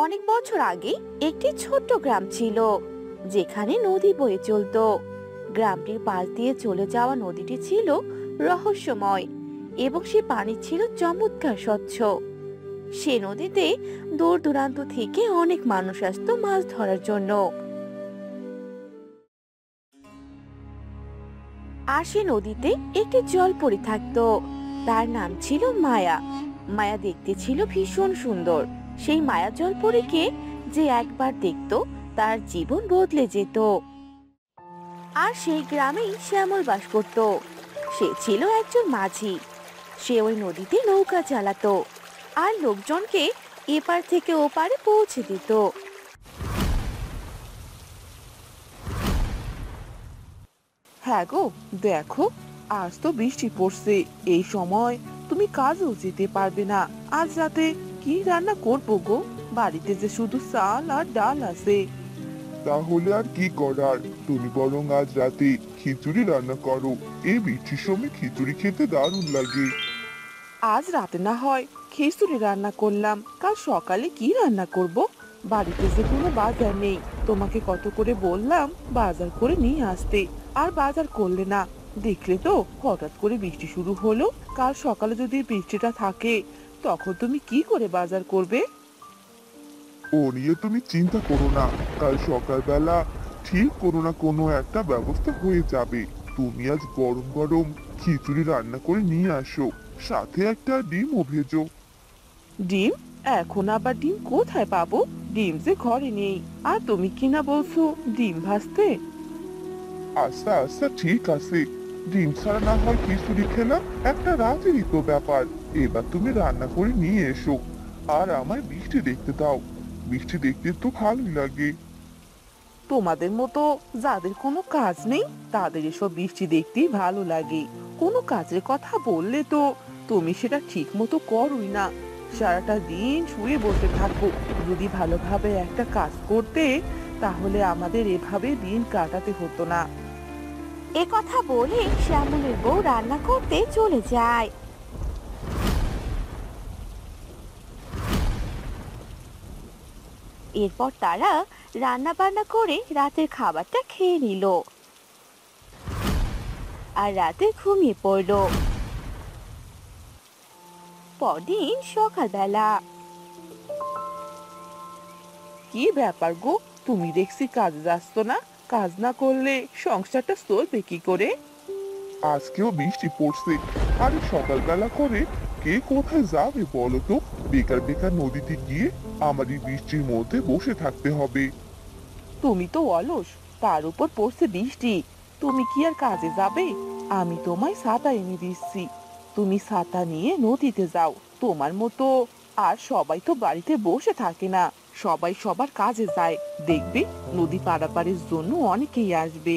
অনেক বছর আগে একটি ছোট্ট গ্রাম ছিল, যেখানে নদী বয়ে চলতো। গ্রামটির পাশ দিয়ে চলে যাওয়া নদীটি ছিল রহস্যময়, এবং সে পানি ছিল চমৎকার স্বচ্ছ। সে নদীতে দূর দূরান্ত থেকে অনেক মানুষ আসতো মাছ ধরার জন্য। আর সে নদীতে একটি জলপরী থাকতো। তার নাম ছিল মায়া। মায়া দেখতে ছিল ভীষণ সুন্দর। সেই মায়া জলপরীকে যে একবার দেখতো, তার জীবন বদলে যেত। আর সেই গ্রামেই শ্যামল বাস করত। সে ছিল একজন মাঝি। সে ওই নদীতে নৌকা চালাতো আর লোকজনকে এপার থেকে ওপারে পৌঁছে দিত। হ্যাঁ গো, দেখো, আজ তো বৃষ্টি পড়ছে। এই সময় তুমি কাজেও যেতে পারবে না। আজ রাতে কি রান্না করবো গো? বাড়িতে যে শুধু চাল আর ডাল আছে। তাহলে আর কি করার, তুমি বরং আজ রাতে খিচুড়ি রান্না করো। এই বৃষ্টির সময় খিচুড়ি খেতে দারুণ লাগে। আজ রাতে না হয় খিচুড়ি রান্না করলাম, কাল সকালে কি রান্না করব? বাড়িতে যে কোনো বাজার নেই। তোমাকে কত করে বললাম বাজার করে নিয়ে আসতে, আর বাজার করলে না। দেখলে তো হঠাৎ করে বৃষ্টি শুরু হলো। কাল সকালে যদি বৃষ্টিটা থাকে, তখন তুমি কি করে বাজার করবে? ও নিয়ে তুমি চিন্তা করো না, কাল সকালবেলা ঠিক কোনো না কোনো একটা ব্যবস্থা হয়ে যাবে। তুমি আজ গরম গরম খিচুড়ি রান্না করে নিয়ে আসো, সাথে একটা ডিমও ভেজো। ডিম? এখন আবার ডিম কোথায় পাবো? ডিম যে ঘরে নেই। আর তুমি কিনা বলছো ডিম ভাজতে? আচ্ছা আচ্ছা, ঠিক আছে। ডিম ছাড়া না হয় খিচুড়ি খেলাম, একটা রাতেরই তো ব্যাপার। এবার তুমি রান্না করে নিয়ে এসো, আর আমায় বৃষ্টি দেখতে দাও। বৃষ্টি দেখতে তো ভালোই লাগে। তোমাদের মতো যাদের কোনো কাজ নেই, তাদের এসব বৃষ্টি দেখতেই ভালো লাগে। কোনো কাজের কথা বললে তো তুমি সেটা ঠিক মতো করোই না। সারাটা দিন শুয়ে বসে থাকো। যদি ভালোভাবে একটা কাজ করতে, তাহলে আমাদের এভাবে দিন কাটাতে হতো না। এ কথা বলে শ্যামলের বউ রান্না করতে চলে যায়। এরপর তারা রান্না বান্না করে রাতের খাবারটা খেয়ে নিল আর রাতে ঘুমিয়ে পড়ল। পরদিন সকালবেলা কি ব্যাপার গো, তুমি দেখছি কাজে যাচ্ছ না? কাজ না করলে সংসারটা চলবে কি করে? আজকেও বৃষ্টি পড়ছে, আরে সকালবেলা করে কে কোথায় যাবে বলো তো? বেকার বেকার নদীতে গিয়ে আমার এই বৃষ্টির মধ্যে বসে থাকতে হবে। তুমি তো অলস, তার উপর পড়ছে বৃষ্টি। তুমি কি আর কাজে যাবে? আমি তোমায় ছাতা এনে দিচ্ছি। তুমি ছাতা নিয়ে নদীতে যাও। তোমার মতো আর সবাই তো বাড়িতে বসে থাকে না। সবাই সবার কাজে যায়। দেখবে নদী পারাপারের জন্য অনেকেই আসবে।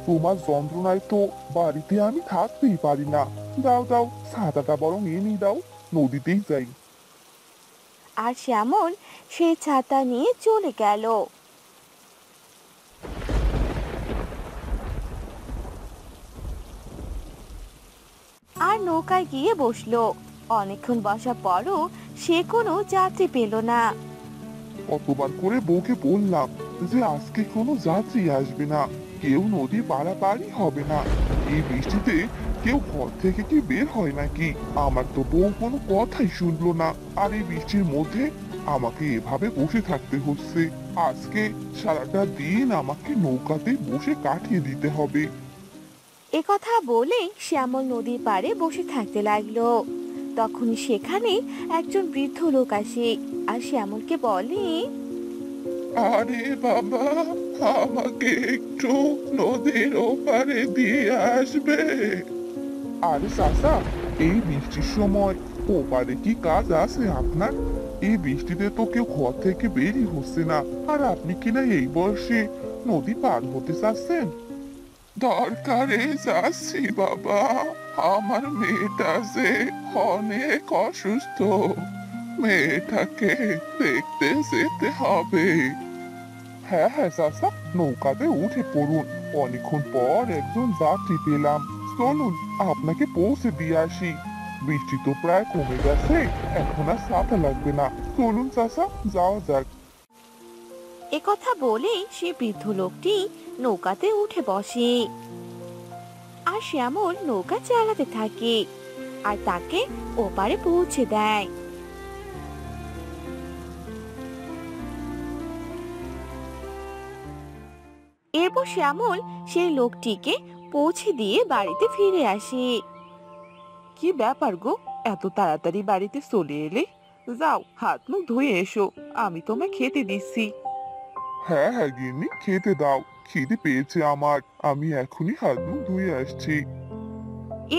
তোমার যন্ত্রণায় তো বাড়িতে আমি থাকতেই পারি না। দাও দাও, ছাতাটা বরং এনে দাও, নদীতেই যাই। আর শ্যামল সেই ছাতা নিয়ে চলে গেল। আর নৌকায় গিয়ে বসলো। অনেকক্ষণ বসার পরও সে কোনো যাত্রী পেল না। কতবার করে বউকে বললাম যে আজকে কোনো যাত্রী আসবে না, কেউ নদী পারাপারই হবে না। এই বৃষ্টিতে কেউ ঘর থেকে কি বের হয় নাকি? আমার তো বউ কোনো কথাই শুনলো না, আর এই বৃষ্টির মধ্যে আমাকে এভাবে বসে থাকতে হচ্ছে। আজকে সারাটা দিন আমাকে নৌকাতে বসে কাটিয়ে দিতে হবে। এ কথা বলে শ্যামল নদীর পাড়ে বসে থাকতে লাগলো। তখন সেখানে একজন বৃদ্ধ লোক আসে আর শ্যামলকে বলে, আরে বাবা, আমাকে একটু নদীর ওপারে দিয়ে আসবে? আরে চাচা, এই বৃষ্টির সময় ওপারে কি কাজ আছে আপনার? এই বৃষ্টিতে তো কেউ ঘর থেকে বেরই হচ্ছে না, আর আপনি কিনা এই বয়সে নদী পার হতে চাচ্ছেন? দরকারে যাচ্ছি বাবা, আমার মেয়েটা যে অনেক অসুস্থ, মেয়েটাকে দেখতে যেতে হবে। হ্যাঁ হ্যাঁ চাচা, নৌকাতে উঠে পড়ুন। অনেকক্ষণ পর একজন যাত্রী পেলাম। চলুন আপনাকে পৌঁছে দিয়ে আসি। বৃষ্টি তো প্রায় কমে গেছে, এখন আর ছাতা লাগবে না। চলুন চাচা, যাওয়া যাক। একথা বলেই সে বৃদ্ধ লোকটি নৌকাতে উঠে বসে আর শ্যামল নৌকা চালাতে থাকে আর তাকে ওপারে পৌঁছে দেয়। এরপর শ্যামল সেই লোকটিকে পৌঁছে দিয়ে বাড়িতে ফিরে আসে। কি ব্যাপার গো, এত তাড়াতাড়ি বাড়িতে চলে এলে? যাও হাত মুখ ধুয়ে এসো, আমি তোমায় খেতে দিচ্ছি। হ্যাঁ হ্যাঁ গিন্নি, খেতে দাও। খিদে পেয়েছে আমার, আমি এখনই হাত মুখ ধুয়ে আসছি।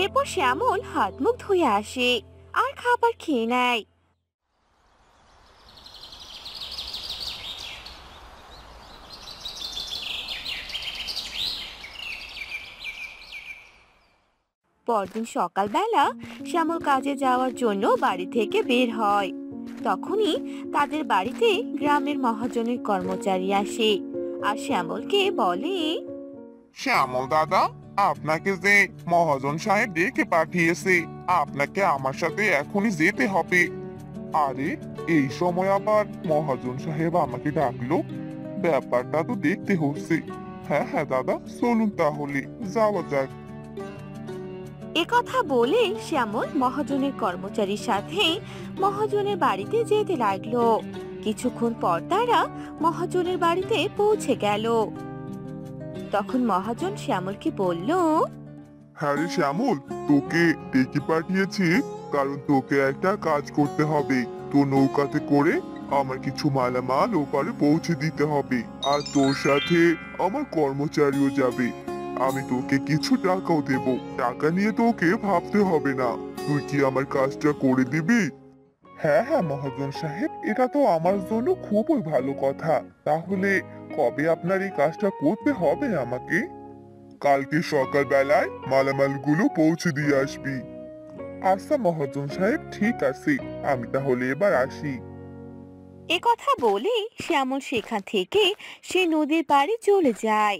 এরপর শ্যামল হাত মুখ ধুয়ে আসে আর খাবার খেয়ে নেয়। পরদিন সকালবেলা শ্যামল কাজে যাওয়ার জন্য বাড়ি থেকে বের হয়। তখনই তাদের বাড়িতে গ্রামের মহাজনের কর্মচারী আসে আর শ্যামলকে বলে, শ্যামল দাদা, আপনাকে যে মহাজন সাহেব ডেকে পাঠিয়েছে, আপনাকে আমার সাথে এখনই যেতে হবে। আরে, এই সময় আবার মহাজন সাহেব আমাকে ডাকলো? ব্যাপারটা তো দেখতে হচ্ছে। হ্যাঁ হ্যাঁ দাদা, চলুন তাহলে যাওয়া যাক। একথা বলে শ্যামল মহাজনের কর্মচারীর সাথে মহাজনের বাড়িতে যেতে লাগলো। কিছুক্ষণ পর তারা মহাজনের বাড়িতে পৌঁছে গেল। তখন মহাজন শ্যামলকে বলল, হ্যাঁ রে শ্যামল, তোকে ডেকে পাঠিয়েছি কারণ তোকে একটা কাজ করতে হবে। তো নৌকাতে করে আমার কিছু মালামাল ওপারে পৌঁছে দিতে হবে, আর তোর সাথে আমার কর্মচারীও যাবে। আমি তোকে কিছু টাকাও দেব, টাকা নিয়ে তোকে ভাবতে হবে না। তুই কি আমার কাজটা করে দিবি? হ্যাঁ হ্যাঁ মহাজন সাহেব, এটা তো আমার জন্য খুবই ভালো কথা। তাহলে কবে আপনার এই কাজটা করতে হবে আমাকে? কালকে সকালবেলায় মালামালগুলো পৌঁছে দিয়ে আসবি। আচ্ছা মহাজন সাহেব, ঠিক আছে, আমি তাহলে এবার আসি। একথা বলে শ্যামল সেখান থেকে সে নদীর পাড়ে চলে যায়।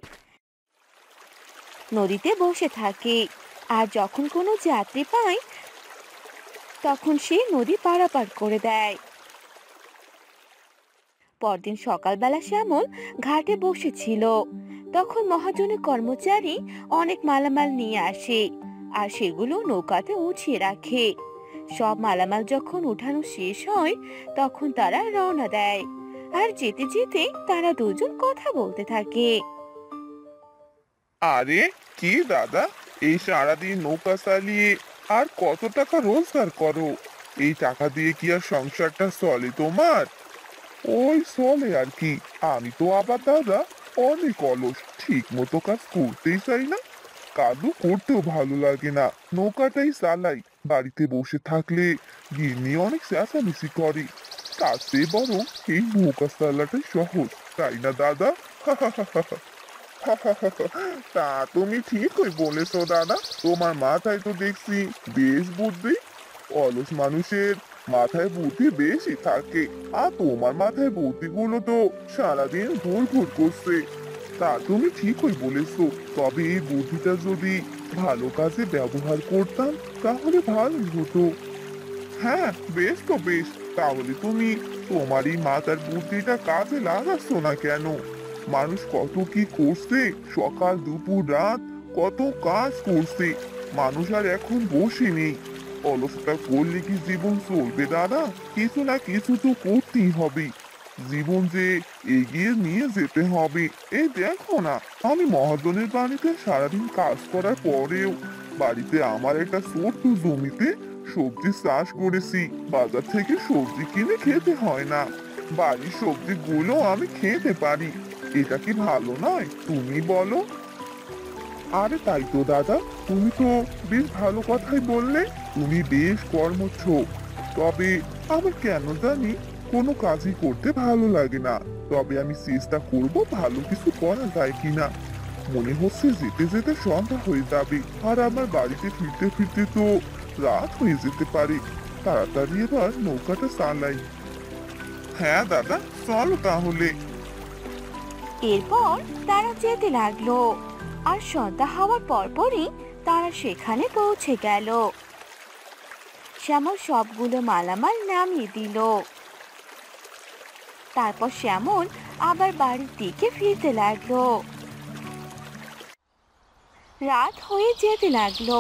নদীতে বসে থাকে আর যখন কোনো যাত্রী পায় তখন সে নদী পারাপার করে দেয়। পরদিন সকালবেলা শ্যামল ঘাটে বসেছিল। তখন মহাজনের কর্মচারী অনেক মালামাল নিয়ে আসে আর সেগুলো নৌকাতে উঠিয়ে রাখে। সব মালামাল যখন উঠানো শেষ হয় তখন তারা রওনা দেয় আর যেতে যেতে তারা দুজন কথা বলতে থাকে। আরে কি দাদা, এই সারাদিন নৌকা চালিয়ে আর কত টাকা রোজগার করো? এই টাকা দিয়ে কি আর সংসারটা চলে তোমার? ওই চলে আর কি। আমি তো আবার দাদা অনেক অলস, ঠিক মতো কাজ করতেই চাই না। কাজও করতেও ভালো লাগে না, নৌকাটাই চালাই। বাড়িতে বসে থাকলে গিন্নি অনেক চেঁচামেচি করে। তার চেয়ে বরং এই নৌকা চালাটাই সহজ, তাই না দাদা? তা তুমি ঠিকই বলেছো দাদা, তোমার মাথায় তো দেখছি বেশ বুদ্ধি। অলস মানুষের মাথায় বুদ্ধি বেশি থাকে, আর তোমার মাথায় বুদ্ধিগুলো তো সারাদিন ঘুর ঘুর করছে। তা তুমি ঠিকই বলেছো, তবে এই বুদ্ধিটা যদি ভালো কাজে ব্যবহার করতাম তাহলে ভালোই হতো। হ্যাঁ বেশ তো বেশ, তাহলে তুমি তোমার এই মাথার বুদ্ধিটা কাজে লাগাচ্ছ না কেন? মানুষ কত কি করছে, সকাল দুপুর রাত কত কাজ করছে। মানুষ আর এখন বসে নেই। অলসতা করলে কি জীবন চলবে দাদা? কিছু না কিছু তো করতেই হবে। জীবন যে এগিয়ে নিয়ে যেতে হবে। এই দেখো না, আমি মহাজনের বাড়িতে সারাদিন কাজ করার পরেও বাড়িতে আমার একটা ছোট্ট জমিতে সবজি চাষ করেছি। বাজার থেকে সবজি কিনে খেতে হয় না, বাড়ির সবজিগুলো আমি খেতে পারি। এটা কি ভালো নয়, তুমি বলো? আরে তাই তো দাদা, তুমি তো বেশ ভালো কথাই বললে। তুমি বেশ কর্মঠ, তবে আমার কেন জানি কোনো কাজই করতে ভালো লাগে না। তবে আমি চেষ্টা করব ভালো কিছু করা যায় কিনা। মনে হচ্ছে যেতে যেতে সন্ধ্যা হয়ে যাবে, আর আমার বাড়িতে ফিরতে ফিরতে তো রাত হয়ে যেতে পারে। তাড়াতাড়ি এবার নৌকাটা চালাই। হ্যাঁ দাদা, চলো তাহলে। এরপর তারা যেতে লাগলো আর সন্ধ্যা হওয়ার পরপরই তারা সেখানে পৌঁছে গেল। শ্যামল সবগুলো মালামাল নামিয়ে দিল। তারপর শ্যামল আবার বাড়ির দিকে ফিরতে লাগলো। রাত হয়ে যেতে লাগলো।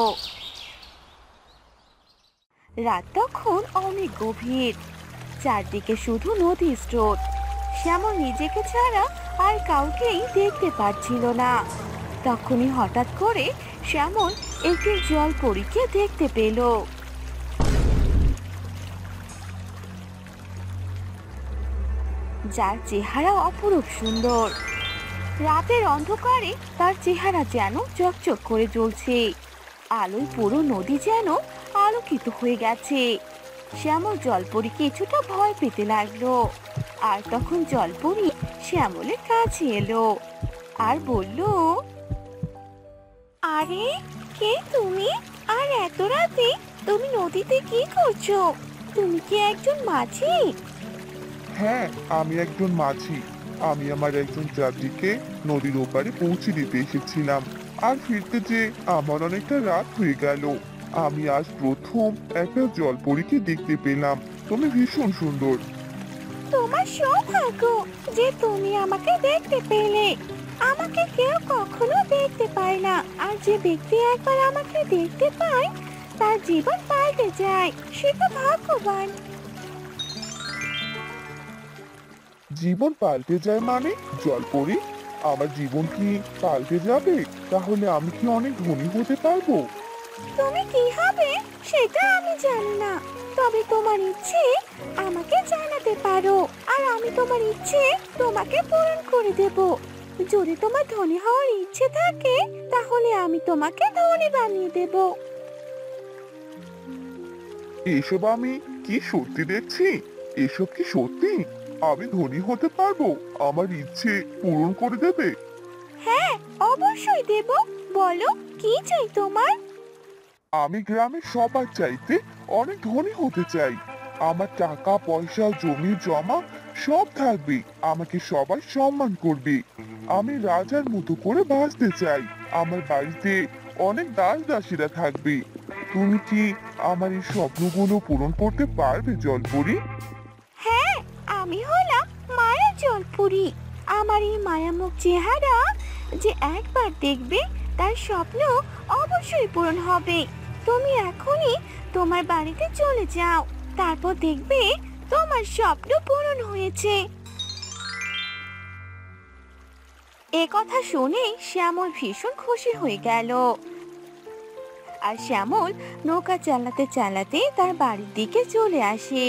রাত তখন অনেক গভীর, চারদিকে শুধু নদীর স্রোত। শ্যামল নিজেকে ছাড়া আর কাউকেই দেখতে পাচ্ছিল না। তখনই হঠাৎ করে শ্যামল একটি জলপরীকে দেখতে পেল। যার চেহারা অপরূপ সুন্দর। রাতের অন্ধকারে তার চেহারা যেন চকচক করে জ্বলছে, আলোয় পুরো নদী যেন আলোকিত হয়ে গেছে। শ্যামল জলপরী কিছুটা ভয় পেতে লাগলো। আর তখন জলপরী শ্যামলের কাছে এলো আর বলল, আরে কে তুমি? আর এত রাতে তুমি নদীতে কি করছো? তুমি কি একজন মাঝি? হ্যাঁ, আমি একজন মাঝি। আমি আমার একজন যাত্রীকে নদীর ওপারে পৌঁছে দিতে এসেছিলাম। আর ফিরতে যে আমার অনেকটা রাত হয়ে গেল। আমি আজ প্রথম একটা জলপরীকে দেখতে পেলাম। তুমি ভীষণ সুন্দর। তোমার সৌভাগ্য যে তুমি আমাকে দেখতে পেলে। আমাকে কেউ কখনো দেখতে পায় না, আর যে ব্যক্তি একবার আমাকে দেখতে পায় তার জীবন পাল্টে যায়। সে তো ভাগ্যবান। জীবন পাল্টে যায় মানে? জলপরি, আমার জীবন কি পাল্টে যাবে? তাহলে আমি কি অনেক ধনী হতে পারবো? তুমি কি হবে সেটা আমি জানি না, তবে তোমার ইচ্ছে আমাকে জানাতে পারো, আর আমি তোমার ইচ্ছে তোমাকে পূরণ করে দেব। যদি তোমার ধনী হওয়ার ইচ্ছে থাকে তাহলে আমি তোমাকে ধনী বানিয়ে দেব। এসব আমি কি সত্যি দেখছি? এসব কি সত্যি? আমি ধনী হতে পারবো? আমার ইচ্ছে পূরণ করে দেবে? হ্যাঁ, অবশ্যই দেব। বলো কি চাই তোমার? আমি গ্রামের সবার চাইতে অনেক ধনী হতে চাই। আমার টাকা পয়সা জমি জমা সব থাকবে। আমাকে সবাই সম্মান করবে। আমি রাজার মতো করে বাঁচতে চাই। আমার বাড়িতে অনেক দাস দাসীরা থাকবে। তুমি কি আমার এই স্বপ্নগুলো পূরণ করতে পারবে জলপরি? হ্যাঁ, আমি হলাম মায়া জলপুরি। আমার এই মায়ামুখ চেহারা যে একবার দেখবে তার স্বপ্ন অবশ্যই পূরণ হবে। তুমি এখনই তোমার বাড়িতে চলে যাও, তারপর দেখবে তোমার স্বপ্ন পূরণ হয়েছে। এ কথা শুনে শ্যামল ভীষণ খুশি হয়ে গেল। আর শ্যামল নৌকা চালাতে চালাতে তার বাড়ির দিকে চলে আসে।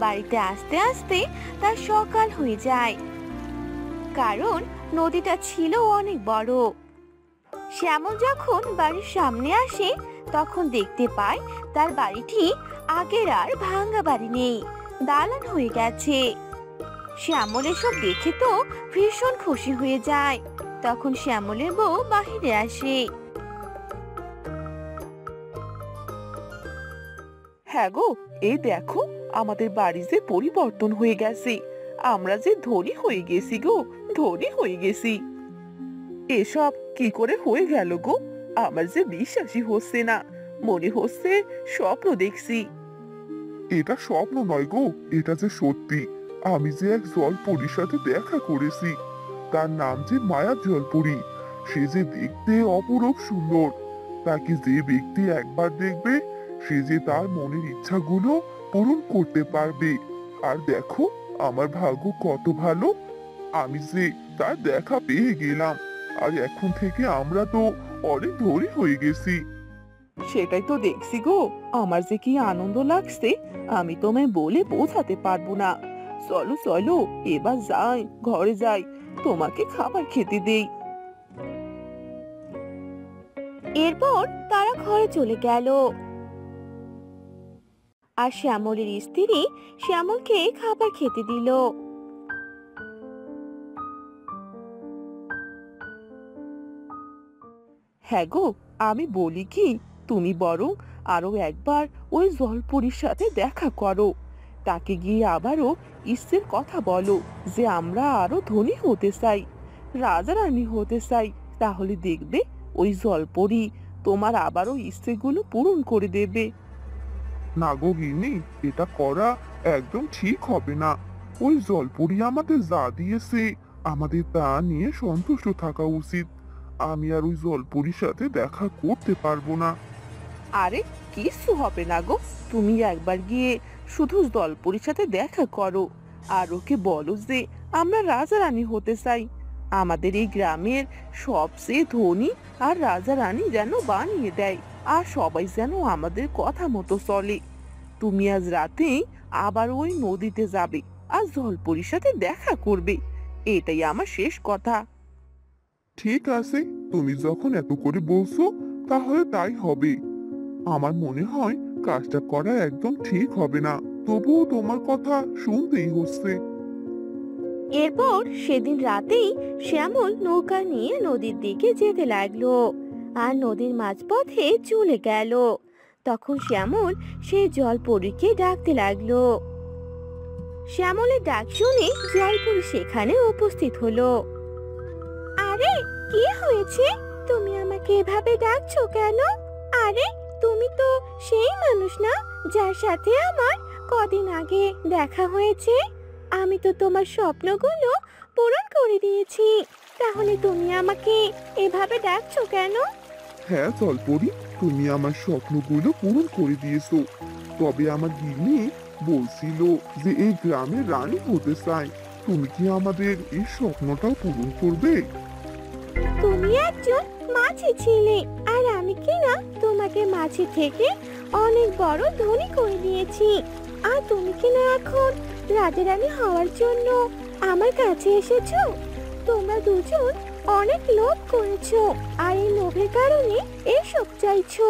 বাড়িতে আসতে আসতে তার সকাল হয়ে যায়, কারণ নদীটা ছিল অনেক বড়। শ্যামল যখন বাড়ির সামনে আসে তখন দেখতে পায় তার বাড়িটি আগের আর ভাঙা বাড়ি নেই, দালান হয়ে গেছে। শ্যামল এসব দেখে তো ভীষণ খুশি হয়ে যায়। তখন শ্যামলের বউ বাহিরে আসে। হ্যাঁ গো, এই দেখো আমাদের বাড়ি যে পরিবর্তন হয়ে গেছে। আমরা যে ধনী হয়ে গেছি গো, ধনী হয়ে গেছি। এসব কি করে হয়ে গেল গো? আমার যে বিশ্বাসই হচ্ছে না। মনে হচ্ছে স্বপ্ন দেখছি। এটা স্বপ্ন নয় গো, এটা যে সত্যি। আমি যে এক জলপরীর সাথে দেখা করেছি। তার নাম যে মায়া জলপরী। সে যে দেখতে অপরূপ সুন্দর। তাকে যে ব্যক্তি একবার দেখবে সে যে তার মনের ইচ্ছাগুলো পূরণ করতে পারবে। আর দেখো আমার ভাগ্য কত ভালো। আমি যে তার দেখা পেয়ে গেলাম। আর এখন থেকে আমরা তো অনেক ধনী হয়ে গেছি। সেটাই তো দেখছি গো, আমার যে কি আনন্দ লাগছে আমি তোমায় বলে বোঝাতে পারবো না। চলো চলো এবার যাই, ঘরে যাই, তোমাকে খাবার খেতে দেই। এরপর তারা ঘরে চলে গেল। আর শ্যামলের স্ত্রী শ্যামলকে খাবার খেতে দিল। হ্যাঁ গো, আমি বলি কি, তুমি বরং আরো একবার ওই জলপরীর সাথে দেখা করো। তাকে গিয়ে আবারও ইচ্ছের কথা বলো যে আমরা আরো ধনী হতে চাই, রাজা রানী হতে চাই। তাহলে দেখবে ওই জলপরী তোমার আবারও ইচ্ছেগুলো পূরণ করে দেবে। না গো গিন্নি, এটা করা একদম ঠিক হবে না। ওই জলপরি আমাদের যা দিয়েছে আমাদের তা নিয়ে সন্তুষ্ট থাকা উচিত। আমি আর ওই জলপরির সাথে দেখা করতে পারবো না। আরে কিছু হবে না গো, তুমি একবার গিয়ে শুধু জলপরীর সাথে দেখা করো আর ওকে বলো যে আমরা রাজা রানী হতে চাই। আমাদের এই গ্রামের সবচেয়ে ধনী আর রাজা রানী যেন বানিয়ে দেয়, আর সবাই যেন আমাদের কথা মতো চলে। তুমি আজ রাতেই আবার ওই নদীতে যাবে আর জলপরীর সাথে দেখা করবে। এটাই আমার শেষ কথা। ঠিক আছে, তুমি যখন এত করে বলছো তাহলে তাই হবে। আমার মনে হয় কাজটা করা একদম ঠিক হবে না, তবুও তোমার কথা শুনতেই হচ্ছে। এরপর সেদিন রাতেই শ্যামল নৌকা নিয়ে নদীর দিকে যেতে লাগলো আর নদীর মাঝপথে চলে গেল। তখন শ্যামল সেই জলপরীকে ডাকতে লাগলো। শ্যামলের ডাক শুনে জলপরী সেখানে উপস্থিত হলো। আরে কি হয়েছে, তুমি আমাকে এভাবে ডাকছো কেন? আরে তুমি তো সেই মানুষ না যার সাথে আমার কদিন আগে দেখা হয়েছে। আমি তো তোমার স্বপ্নগুলো পূরণ করে দিয়েছি, তাহলে তুমি আমাকে এভাবে ডাকছো কেন? হ্যাঁ জলপরি, তুমি আমার স্বপ্নগুলো পূরণ করে দিয়েছো। তবে আমার গিন্নি বলছিল যে এই গ্রামের রানী হতে চায়। তুমি কি আমাদের এই স্বপ্নটাও পূরণ করবে? তুমি একজন মাছি ছিলে, আর আমি কিনা তোমাকে মাছি থেকে অনেক বড় ধনী করে দিয়েছি। আর তুমি কিনা এখন রাজা রানী হওয়ার জন্য আমার কাছে এসেছো। তোমরা দুজন অনেক লোভ করেছো, আর এই লোভের কারণে এসব চাইছো।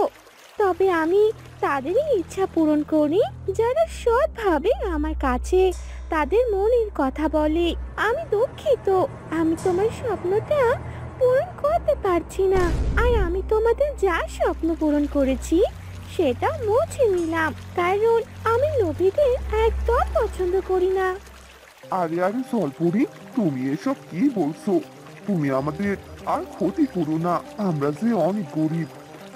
তবে আমি তাদেরই ইচ্ছা পূরণ করি যারা সৎভাবে আমার কাছে তাদের মনের কথা বলে। আমি দুঃখিত, আমি তোমার স্বপ্নটা পূরণ করতে পারছি না। আর আমি তোমাদের যা স্বপ্ন পূরণ করেছি সেটা মুছে নিলাম, কারণ আমি লোভীদের একদম পছন্দ করি না। আরে আরে জলপরি, তুমি এসব কি বলছো? তুমি আমাদের আর ক্ষতি করো না, আমরা যে অনেক গরিব।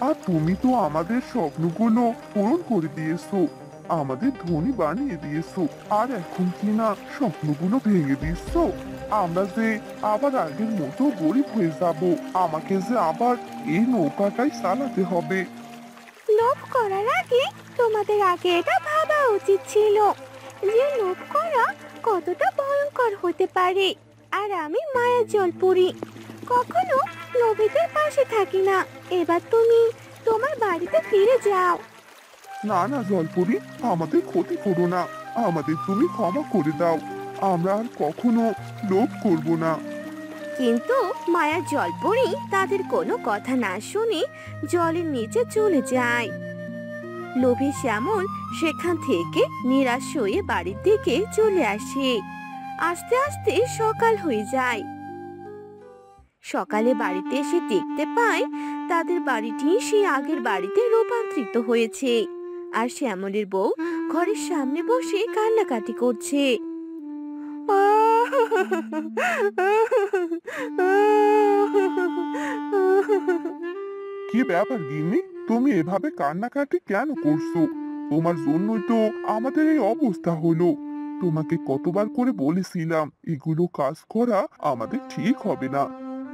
আর তুমি তো আমাদের স্বপ্নগুলো পূরণ করে দিয়েছো, আমাদের ধনী বানিয়ে দিয়েছো। আর এখন কি না স্বপ্নগুলো ভেঙে দিচ্ছ? আমরা যে আবার আগের মতো গরিব হয়ে যাব। আমাকে যে আবার এই নৌকাটাই চালাতে হবে। লোভ করার আগে তোমাদের আগে এটা ভাবা উচিত ছিল যে লোভ করা কতটা ভয়ঙ্কর হতে পারে। আর আমি মায়া জলপরি, কখনো লোভীদের পাশে থাকি না। এবার তুমি তোমার বাড়িতে ফিরে যাও। না না জলপরি, আমাদের ক্ষতি করো না, আমাদের তুমি ক্ষমা করে দাও। আমরা আর কখনো লোভ করব না। কিন্তু মায়া জলপরি তাদের কোনো কথা না শুনে জলের নিচে চলে যায়। লোভী শ্যামল সেখান থেকে নিরাশ হয়ে বাড়ির দিকে চলে আসে। আস্তে আস্তে সকাল হয়ে যায়। সকালে বাড়িতে এসে দেখতে পায় তাদের বাড়িটি সেই আগের বাড়িতে রূপান্তরিত হয়েছে, আর শ্যামলের বউ ঘরের সামনে বসে কান্নাকাটি করছে। কি ব্যাপার গিন্নি, তুমি এভাবে কান্নাকাটি কেন করছো? তোমার জন্যই তো আমাদের এই অবস্থা হলো। তোমাকে কতবার করে বলেছিলাম এগুলো কাজ করা আমাদের ঠিক হবে না,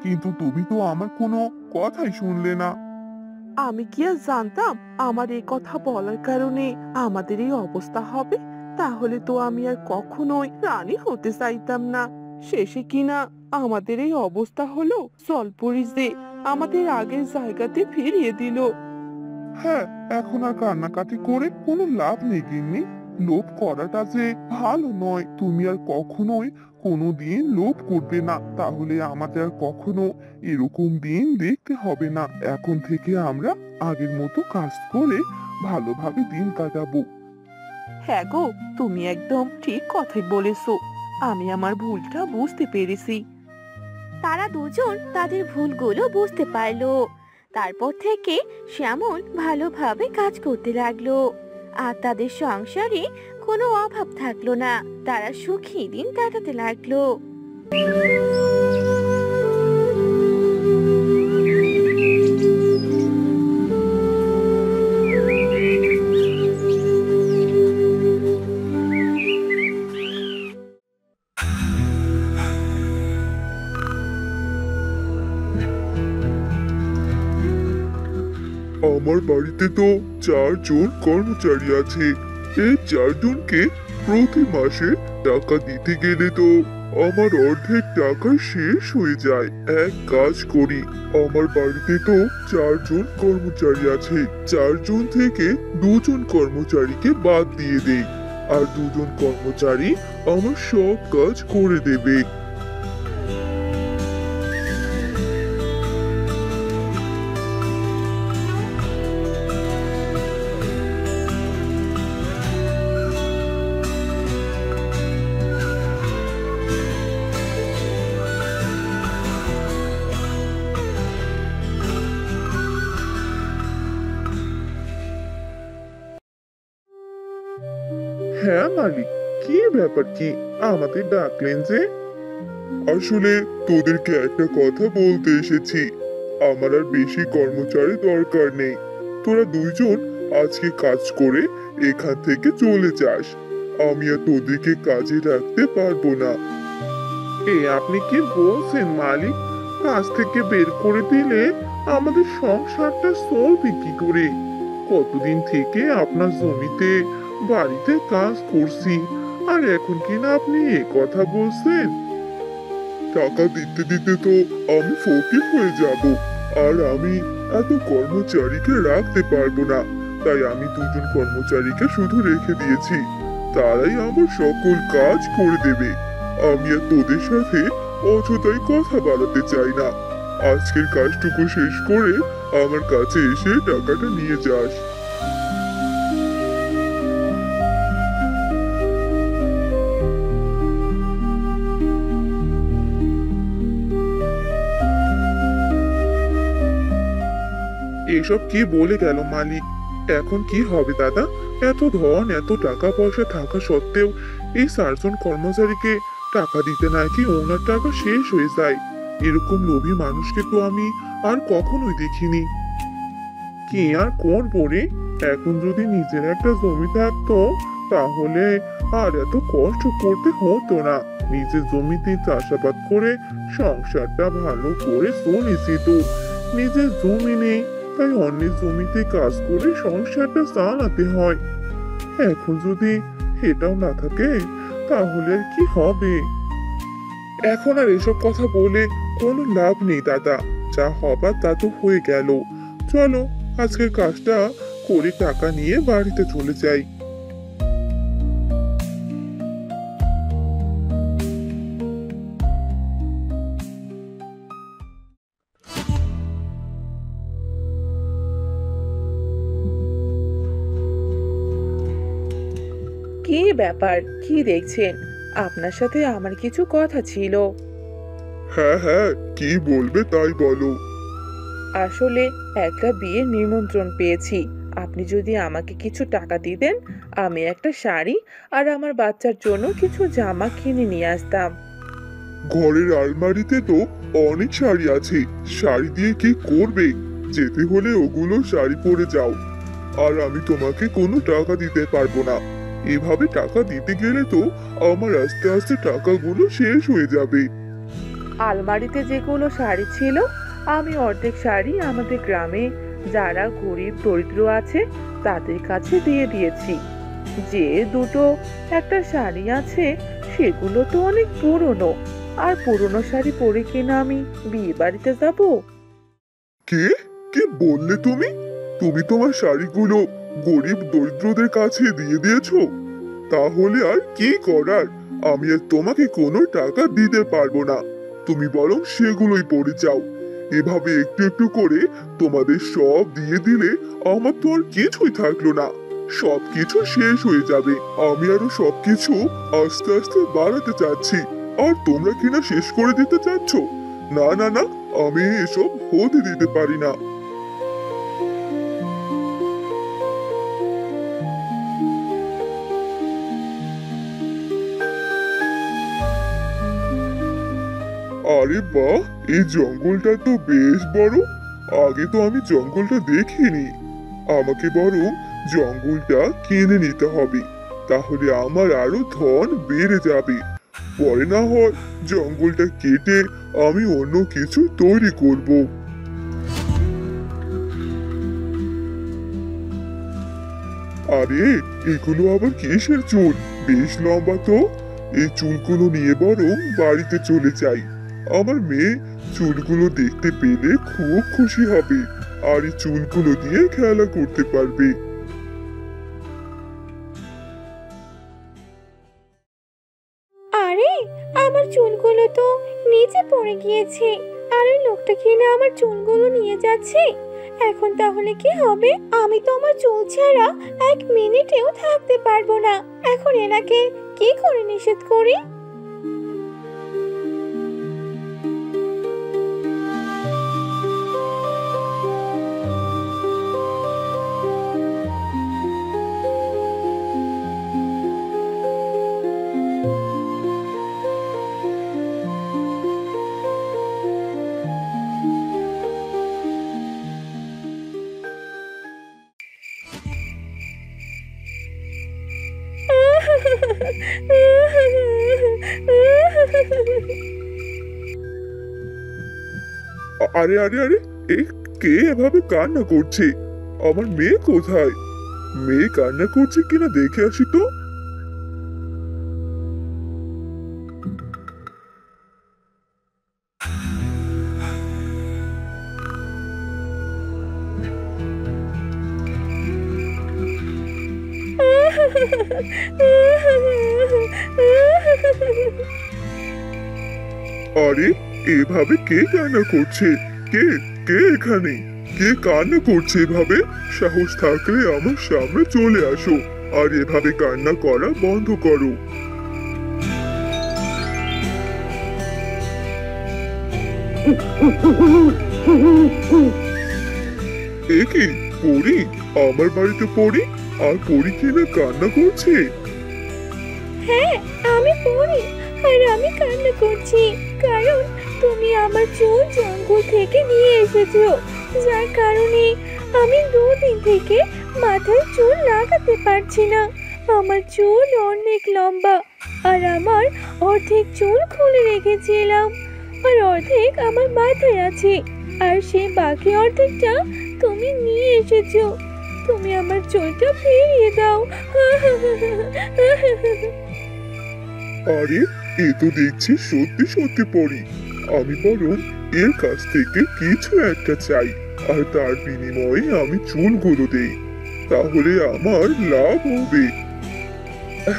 কিন্তু তুমি তো আমার কোনো কথাই শুনলে না। আমি কি আর জানতাম আমার এই কথা বলার কারণে আমাদের এই অবস্থা হবে? তাহলে তো আমি আর কখনোই রানী হতে চাইতাম না। শেষে কিনা আমাদের এই অবস্থা হলো। জলপরি যে আমাদের আগের জায়গাতে ফিরিয়ে দিল। হ্যাঁ, এখন আর কান্নাকাটি করে কোনো লাভ নেই গিন্নি। লোভ করাটা যে ভালো নয়। তুমি আর কখনোই কোনোদিন লোভ করবে না, তাহলে আমাদের আর কখনো এরকম দিন দেখতে হবে না। এখন থেকে আমরা আগের মতো কাজ করে ভালোভাবে দিন কাটাবো। হ্যাঁ গো, তুমি একদম ঠিক কথাই বলেছো। আমি আমার ভুলটা বুঝতে পেরেছি। তারা দুজন তাদের ভুলগুলো বুঝতে পারলো। তারপর থেকে শ্যামল ভালোভাবে কাজ করতে লাগলো, আর তাদের সংসারে কোনো অভাব থাকলো না। তারা সুখী দিন কাটাতে লাগলো। আমার বাড়িতে তো 4 জন কর্মচারী আছে। এই 4 জনকে প্রতি মাসে টাকা দিতে গেলে তো আমার অর্ধেক টাকা শেষ হয়ে যায়। এক কাজ করি, আমার বাড়িতে তো 4 জন কর্মচারী আছে, 4 জন থেকে 2 জন কর্মচারীকে বাদ দিয়ে দেই, আর 2 জন কর্মচারী আমার সব কাজ করে দেবে। হ্যাঁ মালিক, কি ব্যাপার, কি আমাদের ডাকলেন যে? আসলে তোদেরকে একটা কথা বলতে এসেছি। আমার আর বেশি কর্মচারী দরকার নেই। তোরা 2 জন আজকে কাজ করে এখান থেকে চলে যাস। আমি আর তোদেরকে কাজে রাখতে পারবো না। আপনি কি বলছেন মালিক? কাজ থেকে বের করে দিলে আমাদের সংসারটা চলবে কি করে? কতদিন থেকে আপনার জমিতে বাড়িতে কাজ করছি, আর এখন কিনা আপনি এ কথা বলছেন? টাকা দিতে দিতে তো আমি ফকির হয়ে যাব, আর আমি এত কর্মচারীকে রাখতে পারবো না। তাই আমি 2 জন কর্মচারীকে শুধু রেখে দিয়েছি, তারাই আমার সকল কাজ করে দেবে। আমি আর তোদের সাথে অযথাই কথা বাড়াতে চাই না। আজকের কাজটুকু শেষ করে আমার কাছে এসে টাকাটা নিয়ে যাস। এসব কি বলে গেল মালিক? এখন কি হবে দাদা? এত ধন, এত টাকা পয়সা থাকা সত্ত্বেও এই 4 জন কর্মচারীকে টাকা দিতে নাকি ওনার টাকা শেষ হয়ে যায়। এরকম লোভী মানুষকে তো আমি আর কখনোই দেখিনি। কি আর করবো রে? এখন যদি নিজের একটা জমি থাকতো তাহলে আর এত কষ্ট করতে হতো না। নিজের জমিতে চাষাবাদ করে সংসারটা ভালো করে চলেছে। তো নিজের জমি নেই, তাই অন্যের জমিতে কাজ করে সংসারটা চালাতে হয়। এখন যদি এটাও না থাকে তাহলে আর কি হবে? এখন আর এসব কথা বলে কোনো লাভ নেই দাদা। যা হবার তা তো হয়ে গেল। চলো আজকের কাজটা করে টাকা নিয়ে বাড়িতে চলে যাই। কি ব্যাপার, কি দেখছেন? আপনার সাথে আমার কিছু কথা ছিল। হ্যাঁ হ্যাঁ, কি বলবে তাই বলো। আসলে একটা বিয়ের নিমন্ত্রণ পেয়েছি। আপনি যদি আমাকে কিছু টাকা দিতেন, আমি একটা শাড়ি আর আমার বাচ্চার জন্য কিছু জামা কিনে নিয়ে আসতাম। ঘরের আলমারিতে তো অনেক শাড়ি আছে, শাড়ি দিয়ে কি করবে? যেতে হলে ওগুলো শাড়ি পরে যাও। আর আমি তোমাকে কোনো টাকা দিতে পারবো না। এভাবে টাকা দিতে গেলে তো আমার আস্তে আস্তে টাকাগুলো শেষ হয়ে যাবে। আলমারিতে যেগুলো শাড়ি ছিল, আমি অর্ধেক শাড়ি আমাদের গ্রামে যারা গরিব দরিদ্র আছে তাদের কাছে দিয়ে দিয়েছি। যে দুটো একটা শাড়ি আছে সেগুলো তো অনেক পুরনো, আর পুরনো শাড়ি পরে কিনা আমি বিয়ে বাড়িতে যাব? কে? কি বললে তুমি? তুমি তোমার শাড়িগুলো গরিব দরিদ্রদের কাছে দিয়ে দিয়েছো? তাহলে আর কি করার? আমি আর তোমাকে কোনো টাকা দিতে পারবো না। তুমি বরং সেগুলোই পরে যাও। এভাবে একটু একটু করে তোমাদের সব দিয়ে দিলে আমার তো আর কিছুই থাকলো না। সবকিছু শেষ হয়ে যাবে। আমি আরো সবকিছু আস্তে আস্তে বাড়াতে চাচ্ছি, আর তোমরা কিনা শেষ করে দিতে চাচ্ছ? না না না, আমি এসব হতে দিতে পারি না। আরে বাহ, এই জঙ্গলটা তো বেশ বড়। আগে তো আমি জঙ্গলটা দেখিনি। আমাকে বরং জঙ্গলটা কিনে নিতে হবে, তাহলে আমার আরো ধন বেড়ে যাবে। পরে না হয় জঙ্গলটা কেটে আমি অন্য কিছু তৈরি করব। আরে এগুলো আবার কিসের চুল? বেশ লম্বা তো। এই চুলগুলো নিয়ে বরং বাড়িতে চলে যাই। আমার মেয়ে চুলগুলো দেখতে পেলে খুব খুশি হবে, আর এই চুলগুলো দিয়ে খেলা করতে পারবে। আরে আমার চুলগুলো তো নিচে পড়ে গিয়েছে, আর ওই লোকটা কিনা আমার চুলগুলো নিয়ে যাচ্ছে। এখন তাহলে কি হবে? আমি তো আমার চুল ছাড়া 1 মিনিটেও থাকতে পারবো না। এখন এনাকে কি করে নিষেধ করি? আরে আরে আরে, এ কে এভাবে কান্না করছে? আমার মেয়ে কোথায়? মেয়ে কান্না করছে কিনা দেখে আসি তো। আরে এভাবে কে কান্না করছে? কে কে এখানে? কে কান্না করছে এভাবে? সাহস থাকলে আমার সামনে চলে আসো, আর এভাবে কান্না করা বন্ধ করো। এ কি পরি? আমার বাড়িতে পরি, আর পরি কিনা কান্না করছে? হ্যাঁ, আমি পড়ি, আর আমি কান্না করছি কারণ তুমি আমার চুল জঙ্গল থেকে নিয়ে এসেছো, যার কারণে আমি 2 দিন থেকে মাথায় চুল লাগাতে পারছি না। আমার চুল অনেক লম্বা, আর আমার অর্ধেক চুল খুলে রেখেছিলাম, আর অর্ধেক আমার মাথায় আছে, আর সেই বাকি অর্ধেকটা তুমি নিয়ে এসেছো। তুমি আমার চুলটা ফিরিয়ে দাও। আরে এ তো দেখছি সত্যি সত্যি পরি। আমি বরং এর কাছ থেকে কিছু একটা চাই, আর তার বিনিময়ে আমি চুলগুলো দেই, তাহলে আমার লাভ হবে।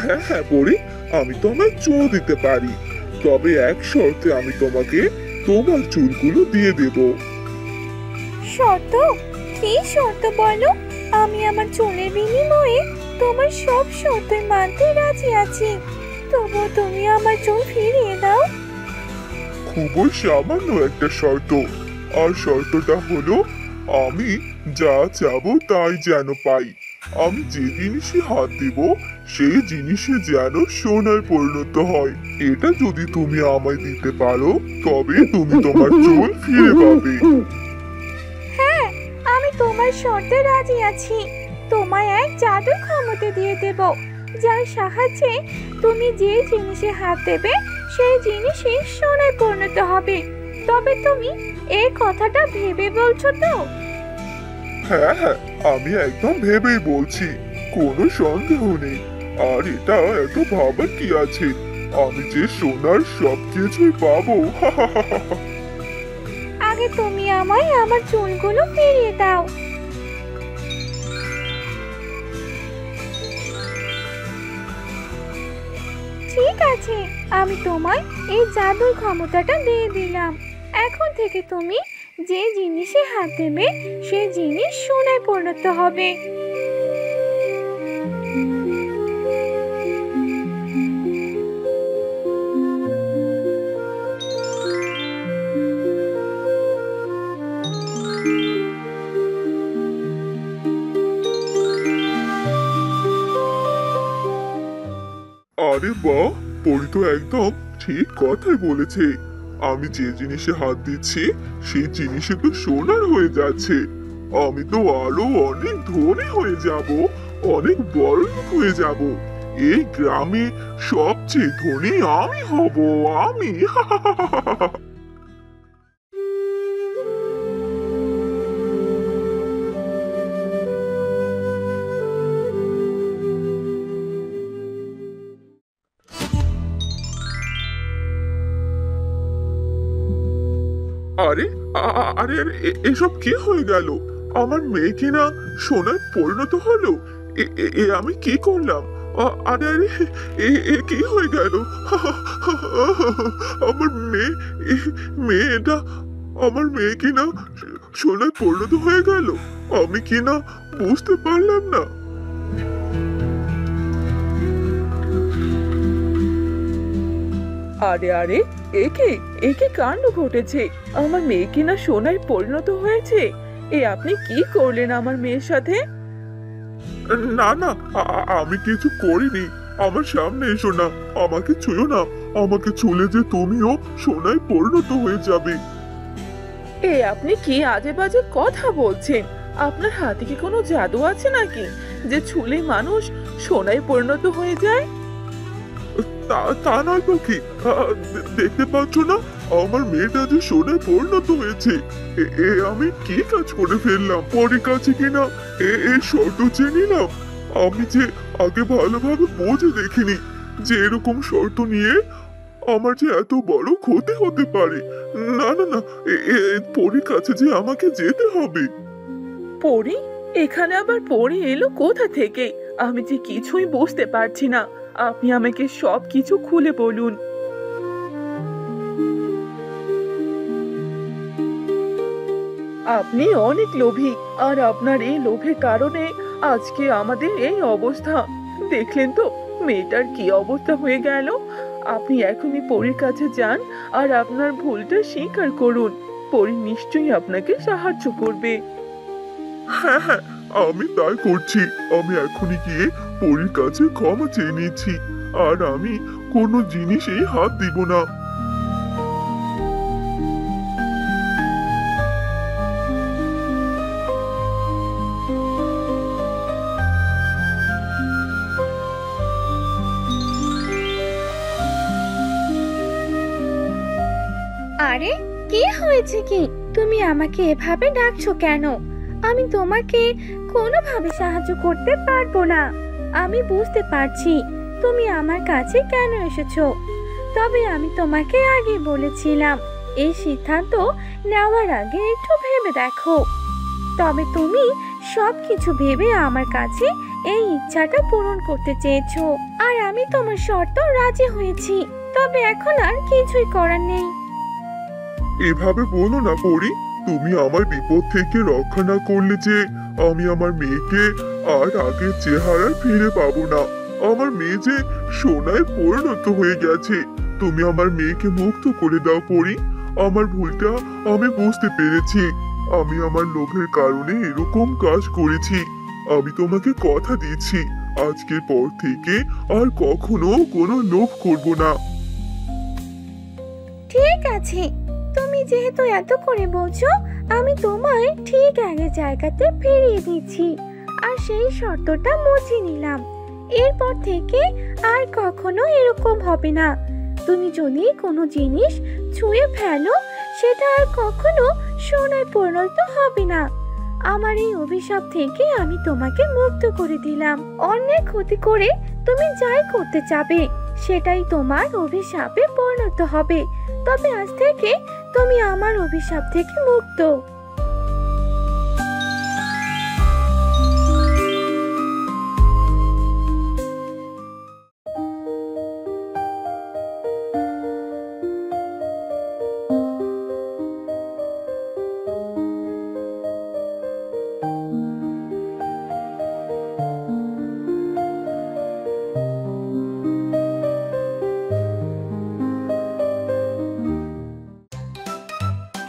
হ্যাঁ হ্যাঁ পরি, আমি তোমায় চুল দিতে পারি, তবে এক শর্তে আমি তোমাকে তোমার চুলগুলো দিয়ে দেব। শর্ত? কি শর্ত বলো? আমি আমার চুলের বিনিময়ে তোমার সব শর্তই মানতে রাজি আছি, তবুও তুমি আমার চুল ফিরিয়ে দাও। খুবই সামান্য একটা শর্ত, আর শর্তটা হলো আমি যা চাবো তাই যেন পাই। আমি যে জিনিসে হাত দিব সেই জিনিসে যেন সোনায় পরিণত হয়। এটা যদি তুমি আমায় দিতে পারো তবে তুমি তোমার চুল ফিরে পাবে। হ্যাঁ, আমি তোমার শর্তে রাজি আছি। তোমায় এক জাদুর ক্ষমতা দিয়ে দেব, যার সাহায্যে তুমি যে জিনিসে হাত দেবে সেই জিনিসই সোনায় পরিণত হবে। তবে তুমি এই কথাটা ভেবে বলছো তো? হ্যাঁ হ্যাঁ, আমি একদম ভেবেই বলছি, কোনো সন্দেহ নেই। আর এটা এত ভাবার কি আছে? আমি যে সোনার সবকিছুই পাবো। আগে তুমি আমায় আমার চুলগুলো ফিরিয়ে দাও। ঠিক আছে, আমি তোমায় এই জাদুর ক্ষমতাটা দিয়ে দিলাম। এখন থেকে তুমি যে জিনিসে হাত দেবে সেই জিনিস সোনায় পরিণত হবে। আরে বাহ, পরি তো একদম ঠিক কথাই বলেছে। আমি যে জিনিসে হাত দিচ্ছি সেই জিনিসে তো সোনার হয়ে যাচ্ছে। আমি তো আরো অনেক ধনী হয়ে যাব, অনেক বড়লোক হয়ে যাব। এই গ্রামে সবচেয়ে ধনী আমি হব, আমি। আরে আরে আরে, এসব কি হয়ে গেল? আমার মেয়ে কিনা সোনায় পরিণত হলো? এ আমি কি করলাম? আরে আরে, এ কি হয়ে গেল? আমার মেয়েটা, আমার মেয়ে কিনা সোনায় পরিণত হয়ে গেল। আমি কিনা বুঝতে পারলাম না। আরে আরে, একে কাণ্ড ঘটেছে। আমার মেয়ে কিনা সোনায় পরিণত হয়েছে। আপনি কি করলেন আমার মেয়ের সাথে? না না, আমি কিছু করিনি। আমার সামনে এসো না, আমাকে ছুঁয়ো না। আমাকে ছুলে যে তুমিও সোনায় পরিণত হয়ে যাবে। আপনি কি আজে বাজে কথা বলছেন? আপনার হাতে কি কোনো জাদু আছে নাকি যে ছুলে মানুষ সোনায় পরিণত হয়ে যায়? তা নয় তো কি, দেখতে পাচ্ছ না আমার মেয়েটা যে সোনায় পরিণত হয়েছে। আমি কি কাজ করে ফেললাম? পরে কাছে কিনা এ শর্ত চেয়ে নিলাম। আমি যে আগে ভালোভাবে বুঝে দেখিনি যে এরকম শর্ত নিয়ে আমার যে এত বড় ক্ষতি হতে পারে। না না না, পরে কাছে যে আমাকে যেতে হবে। পরি? এখানে আবার পরি এলো কোথা থেকে? আমি যে কিছুই বুঝতে পারছি না। আপনি আমাকে সব কিছু খুলে বলুন। আপনি অনেক লোভী, আর আপনার এই লোভের কারণে আজকে আমাদের এই অবস্থা। দেখলেন তো মেয়েটার কি অবস্থা হয়ে গেল। আপনি এখনই পরীর কাছে যান আর আপনার ভুলটা স্বীকার করুন। পরি নিশ্চয়ই আপনাকে সাহায্য করবে। হ্যাঁ হ্যাঁ, আমি তাই করছি। আমি এখনই গিয়ে পরীর কাছে ক্ষমা চেয়ে নিচ্ছি। আর আমি কোনো জিনিসেই হাত দিব না। আরে কি হয়েছে কি? তুমি আমাকে এভাবে ডাকছো কেন? আমি তোমাকে কোনোভাবে সাহায্য করতে পারবো না। আমি বুঝতে পারছি তুমি আমার কাছে কেন এসেছো। তবে আমি তোমাকে আগে বলেছিলাম এই সিদ্ধান্ত নেওয়ার আগে একটু ভেবে দেখো। তবে তুমি সবকিছু ভেবে আমার কাছে এই ইচ্ছাটা পূরণ করতে চেয়েছো, আর আমি তোমার শর্ত রাজি হয়েছি। তবে এখন আর কিছুই করার নেই। এভাবে বলো না পরি। তুমি আমার বিপদ থেকে রক্ষা না করলে যে আমি আমার মেয়েকে আর আগের চেহারা ফিরে পাবো না। আমার মেয়ে যে সোনায় পরিণত হয়ে গেছে। তুমি আমার মেয়েকে মুক্ত করে দাও পরি। আমার ভুলটা আমি বুঝতে পেরেছি। আমি আমার লোভের কারণে এরকম কাজ করেছি। আমি তোমাকে কথা দিচ্ছি আজকের পর থেকে আর কখনো কোনো লোভ করব না। ঠিক আছে, তুমি যেহেতু এত করে বলছো, আমি তোমায় ঠিক আগের জায়গাতে ফিরিয়ে দিচ্ছি আর সেই শর্তটা মুছে নিলাম। এরপর থেকে আর কখনো এরকম হবে না। তুমি যদি কোনো জিনিস ছুঁয়ে ফেলো সেটা আর কখনো সোনায় পরিণত হবে না। আমার এই অভিশাপ থেকে আমি তোমাকে মুক্ত করে দিলাম। অন্যের ক্ষতি করে তুমি যাই করতে চাবে সেটাই তোমার অভিশাপে পরিণত হবে। তবে আজ থেকে তুমি আমার অভিশাপ থেকে মুক্ত।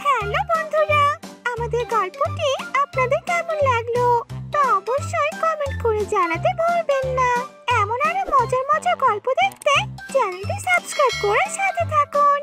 হ্যালো বন্ধুরা, আমাদের গল্পটি আপনাদের কেমন লাগলো তা অবশ্যই কমেন্ট করে জানাতে ভুলবেন না। এমন আরো মজার মজার গল্প দেখতে চ্যানেলটি সাবস্ক্রাইব করে সাথে থাকুন।